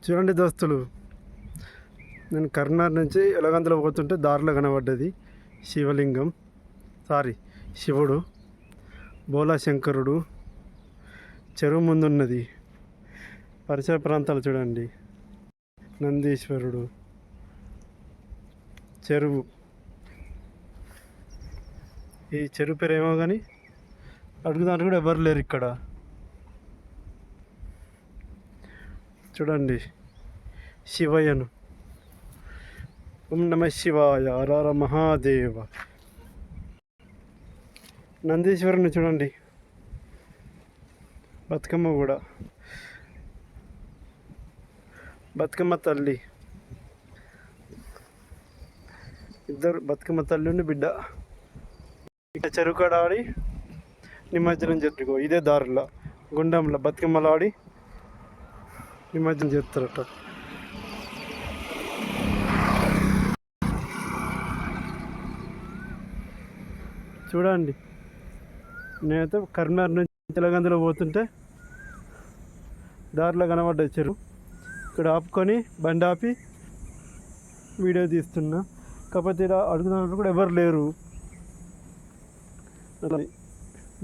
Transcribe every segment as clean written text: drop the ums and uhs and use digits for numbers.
చూడండి దోస్తులు, నేను కర్నార్ నుంచి ఎలగంతలో పోతుంటే దారిలో కనబడ్డది శివలింగం, శివుడు, బోలా శంకరుడు చెరువు ముందున్నది. పరిసర ప్రాంతాలు చూడండి, నందీశ్వరుడు, చెరువు. ఈ చెరువు పేరు ఏమో కానీ అడుగుదానికి కూడా ఎవరు లేరు ఇక్కడ. చూడండి శివయ్యను. ఓం నమ శివాయ, హర మహాదేవ. నందీశ్వరుని చూడండి, బతుకమ్మ కూడా, బతుకమ్మ తల్లి, ఇద్దరు బతుకమ్మ తల్లి బిడ్డ. ఇక్కడ చెరువు కాడ ఆడి నిమజ్జనం చేతుకో, ఇదే దారిలో గుండంలో బతుకమ్మలు ఆడి నిమజ్జనం చేస్తారట. చూడండి, నేనైతే కరీంనగర్ నుంచి తెలంగాణలో పోతుంటే దారిలో కనబడ్డాయి చెరువు. ఇక్కడ ఆపుకొని బండి ఆపి వీడియో తీస్తున్నా. కాకపోతే ఇలా అడుగుదామని కూడా ఎవరు లేరు.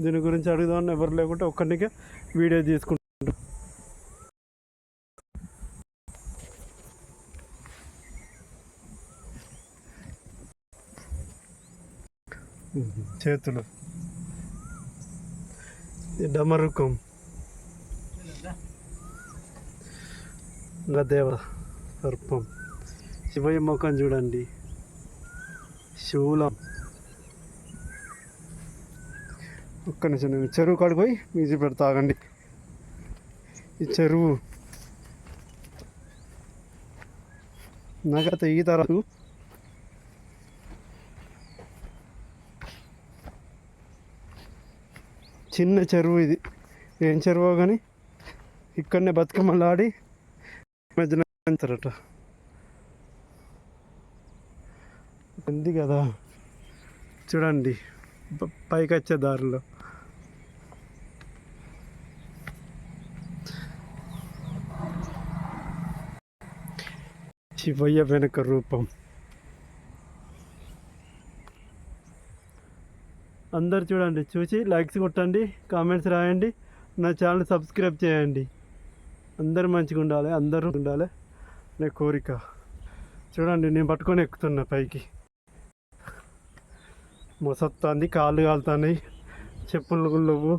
దీని గురించి అడుగుదామని ఎవరు లేకుంటే ఒక్కడికే వీడియో తీసుకుంటా. చేతులు, డమరుకం, గదేవ సర్పం, శివయ్య ముఖం చూడండి, శూలం. ఒక్క నిమిషం, నేను చెరువు కాడికి పోయి మ్యూజిక్ పెడతా, ఆగండి. ఈ చెరువు నాకైతే ఈత రాదు. చిన్న చెరువు ఇది, ఏం చెరువు కానీ ఇక్కడనే బతుకమ్మలు ఆడి మధ్యనరట. ఉంది కదా చూడండి, పైకి వచ్చే దారిలో శివయ్య వెనక రూపం. అందరు చూడండి, చూసి లైక్స్ కొట్టండి, కామెంట్స్ రాయండి, నా ఛానల్ సబ్స్క్రైబ్ చేయండి. అందరూ మంచిగా ఉండాలి, అందరూ ఉండాలి నా కోరిక. చూడండి, నేను పట్టుకొని ఎక్కుతున్నా పైకి. మొసత్తాంది, కాళ్ళు కాలుతున్నాయి, చెప్పులు గుళ్ళవు.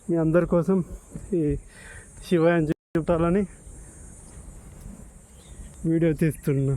మీ అందరి కోసం ఈ శివయ్యని చూడాలని వీడియో తీస్తున్నా.